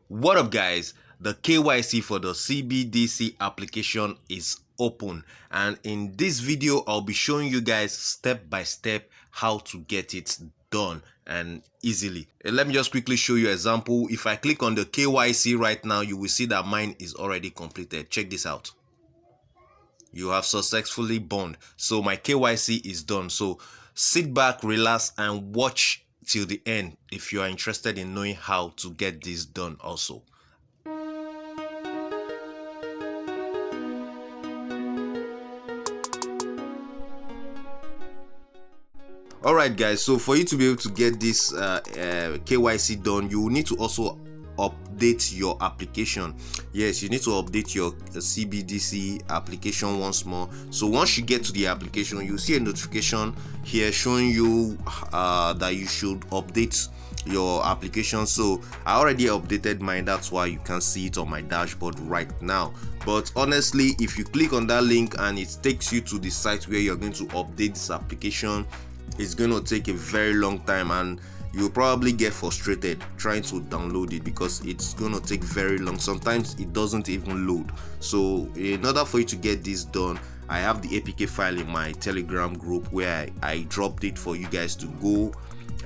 What up, guys? The KYC for the CBDC application is open, and in this video I'll be showing you guys step by step how to get it done and easily. Let me just quickly show you an example. If I click on the KYC right now, you will see that mine is already completed. Check this out. You have successfully bond. So my KYC is done. So sit back, relax, and watch till the end if you are interested in knowing how to get this done also. Alright guys, so for you to be able to get this KYC done, you will need to also update your application. Yes, you need to update your CBDC application once more. So once you get to the application, you'll see a notification here showing you that you should update your application. So I already updated mine, that's why you can see it on my dashboard right now. But honestly, if you click on that link and it takes you to the site where you're going to update this application, it's going to take a very long time and you'll probably get frustrated trying to download it because it's going to take very long. Sometimes it doesn't even load. So in order for you to get this done, I have the APK file in my Telegram group where I dropped it for you guys to go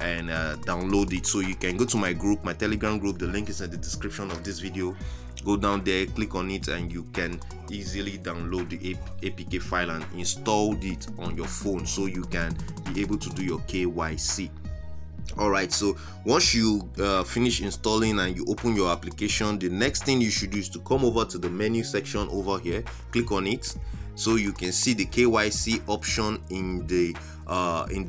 and download it. So you can go to my group, my Telegram group. The link is in the description of this video. Go down there, click on it, and you can easily download the APK file and install it on your phone so you can be able to do your KYC. Alright, so once you finish installing and you open your application, the next thing you should do is to come over to the menu section over here, click on it so you can see the KYC option in the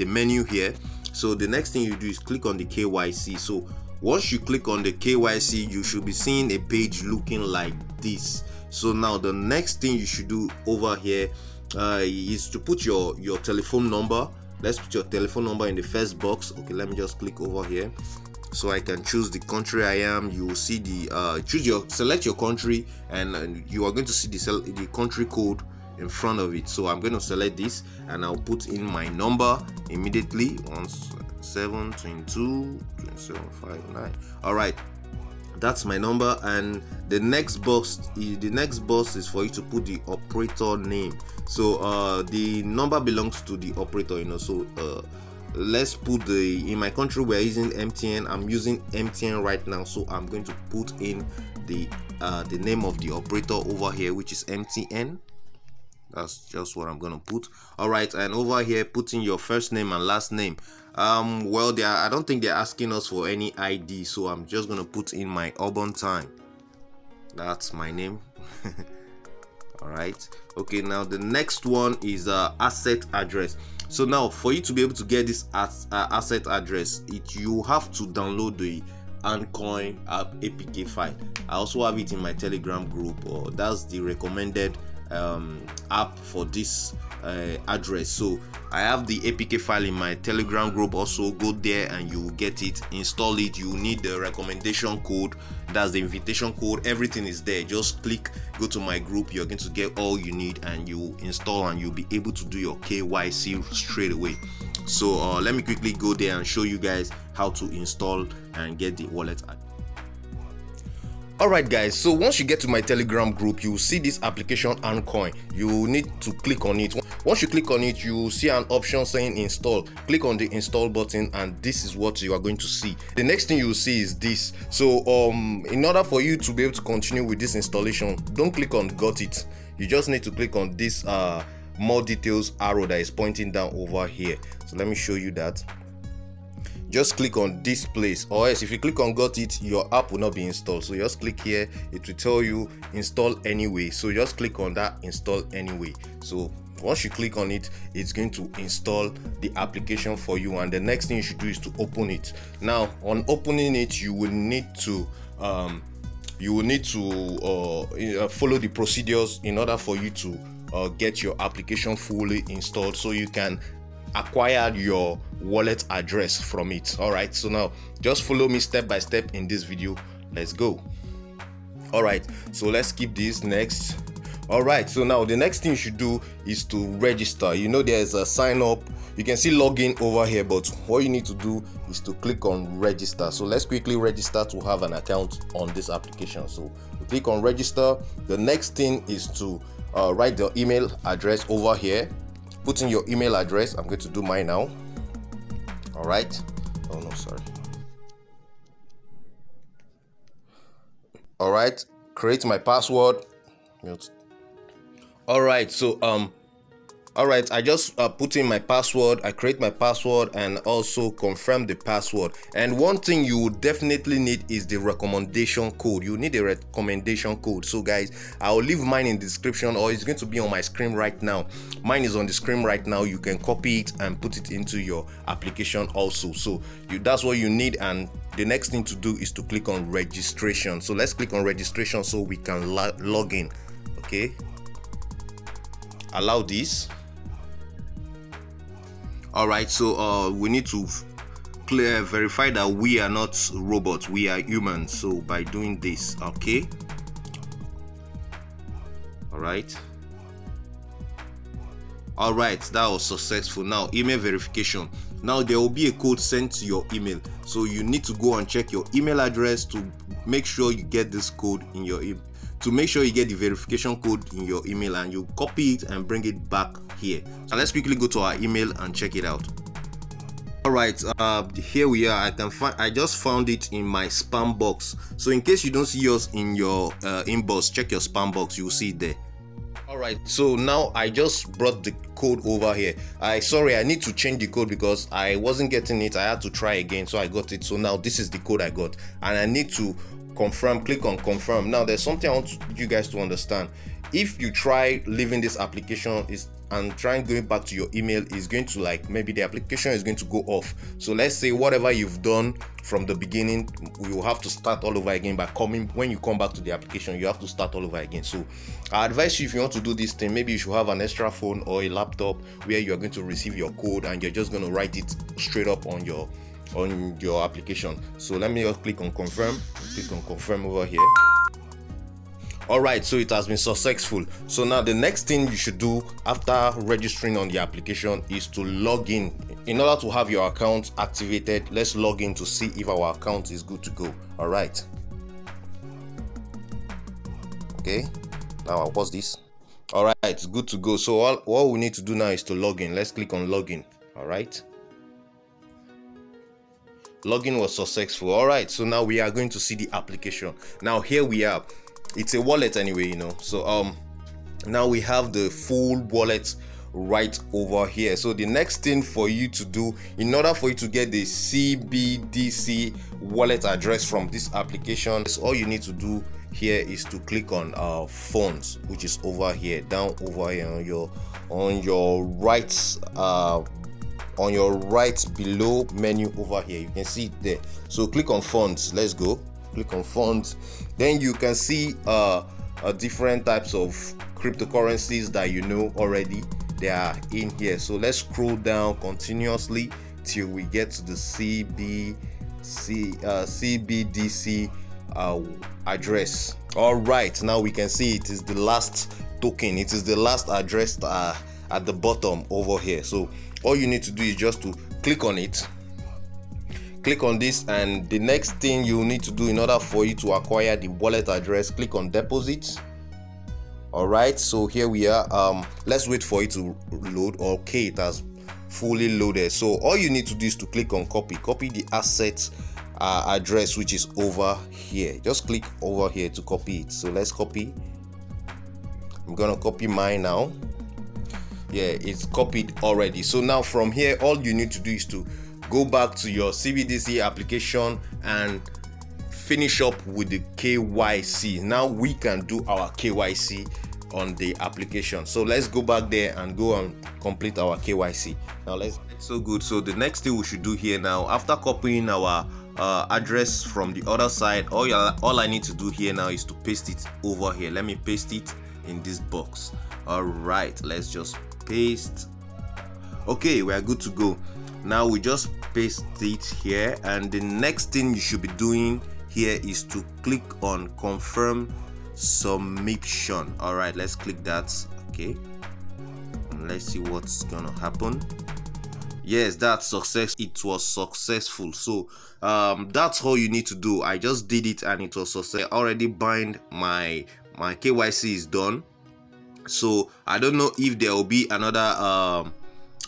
menu here. So the next thing you do is click on the KYC. So once you click on the KYC, you should be seeing a page looking like this. So now the next thing you should do over here is to put your telephone number. Let's put your telephone number in the first box. Okay, let me just click over here so I can choose the country I am. You will see the select your country, and you are going to see the country code in front of it. So I'm going to select this and I'll put in my number immediately. 17222759. all right, that's my number. And the next box is for you to put the operator name. So the number belongs to the operator, so let's put in my country we're using MTN. I'm using MTN right now, so I'm going to put in the name of the operator over here, which is MTN. That's just what I'm gonna put. All right, and over here put in your first name and last name. Well, I don't think they're asking us for any ID, so I'm just gonna put in my urban time. That's my name. All right, okay, now the next one is asset address. So now for you to be able to get this asset address, you have to download the ancoin APK file. I also have it in my Telegram group, or that's the recommended app for this address. So I have the APK file in my Telegram group. Also go there and you will get it, install it. You need the recommendation code, that's the invitation code, everything is there. Just click, go to my group, you're going to get all you need and you install and you'll be able to do your KYC straight away. So let me quickly go there and show you guys how to install and get the wallet address. Alright guys, so once you get to my Telegram group, you will see this application ancoin. You need to click on it. Once you click on it, you will see an option saying install. Click on the install button and this is what you are going to see. The next thing you will see is this. So in order for you to be able to continue with this installation, don't click on got it. You just need to click on this more details arrow that is pointing down over here. So let me show you that. Just click on this place, or else if you click on got it, your app will not be installed. So just click here, it will tell you install anyway. So just click on that install anyway. So once you click on it, it's going to install the application for you, and the next thing you should do is to open it. Now on opening it, you will need to follow the procedures in order for you to get your application fully installed so you can acquire your wallet address from it. All right, so now just follow me step by step in this video. Let's go. All right, so let's skip this next. All right, so now the next thing you should do is to register. There's a sign up. you can see login over here, but what you need to do is to click on register. So let's quickly register to have an account on this application. So you click on register. The next thing is to write the email address over here. Put in your email address. I'm going to do mine now. All right. Oh no, sorry. All right, create my password. All right, so all right, I just put in my password. I create my password and also confirm the password. And one thing you would definitely need is the recommendation code. You need a recommendation code. So guys, I'll leave mine in the description, or it's going to be on my screen right now. Mine is on the screen right now. You can copy it and put it into your application also. So that's what you need. And the next thing to do is to click on registration. So let's click on registration so we can log in. Okay, allow this. All right, so we need to verify that we are not robots, we are humans. So by doing this, okay, all right, that was successful. Now email verification. Now there will be a code sent to your email, so you need to go and check your email address to make sure you get this code in your email, to make sure you get the verification code in your email, and you copy it and bring it back here. So let's quickly go to our email and check it out. All right, here we are. I just found it in my spam box. So in case you don't see yours in your inbox, check your spam box, you'll see it there. All right, so now I just brought the code over here. I need to change the code because I wasn't getting it. I had to try again, so I got it. So now this is the code I got, and I need to confirm. Click on confirm. Now there's something I want you guys to understand. If you try leaving this application and trying going back to your email, is going to, like, maybe the application is going to go off. So let's say whatever you've done from the beginning, you will have to start all over again. When you come back to the application, you have to start all over again. So I advise you, if you want to do this thing, maybe you should have an extra phone or a laptop where you are going to receive your code and you're just going to write it straight up on your application. So let me just click on confirm. Click on confirm over here. All right, so it has been successful. So now the next thing you should do after registering on the application is to log in. In order to have your account activated, let's log in to see if our account is good to go. All right, okay, now I'll pause this. All right, it's good to go. So all we need to do now is to log in. Let's click on login. All right, login was successful. All right, so now we are going to see the application. Now here we are. It's a wallet anyway, you know. So now we have the full wallet right over here. So the next thing for you to do, in order for you to get the CBDC wallet address from this application, all you need to do here is to click on funds, which is over here, down over here on your right below menu over here. You can see it there. So click on funds. Let's go. Click on funds. Then you can see different types of cryptocurrencies that you know already. They are in here. So let's scroll down continuously till we get to the CBDC address. All right, now we can see it is the last token. It is the last address at the bottom over here. So all you need to do is just to click on it. Click on this, and the next thing you need to do in order for you to acquire the wallet address, click on deposit. All right, so here we are. Let's wait for it to load. Okay, it has fully loaded. So all you need to do is to click on copy the assets address, which is over here. Just click over here to copy it. So let's copy. I'm gonna copy mine now. Yeah, it's copied already. So now from here, all you need to do is to go back to your CBDC application and finish up with the KYC. Now we can do our KYC on the application. So let's go back there and go and complete our KYC. Now it's so good. So the next thing we should do here now, after copying our address from the other side, all I need to do here now is to paste it over here. Let me paste it in this box. All right, let's just paste. Okay, we are good to go. Now we just paste it here, and the next thing you should be doing here is to click on confirm submission. All right, let's click that. Okay, and let's see what's gonna happen. yes, that's success. It was successful. So that's all you need to do. I just did it and it was success. Already bind my KYC is done. So I don't know if there will be another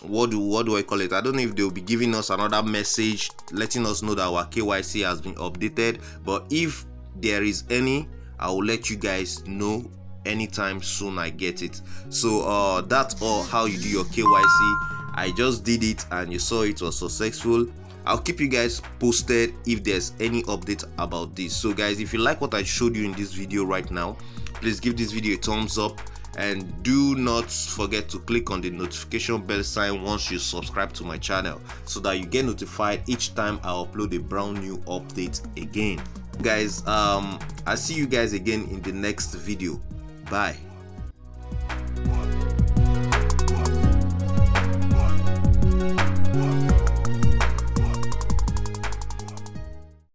what do I call it? I don't know if they'll be giving us another message letting us know that our KYC has been updated, but if there is any, I will let you guys know anytime soon I get it. So that's all how you do your KYC. I just did it and you saw it was successful. I'll keep you guys posted if there's any update about this. So guys, if you like what I showed you in this video right now, please give this video a thumbs up, and do not forget to click on the notification bell sign once you subscribe to my channel, so that you get notified each time I upload a brand new update again. Guys, I'll see you guys again in the next video. Bye.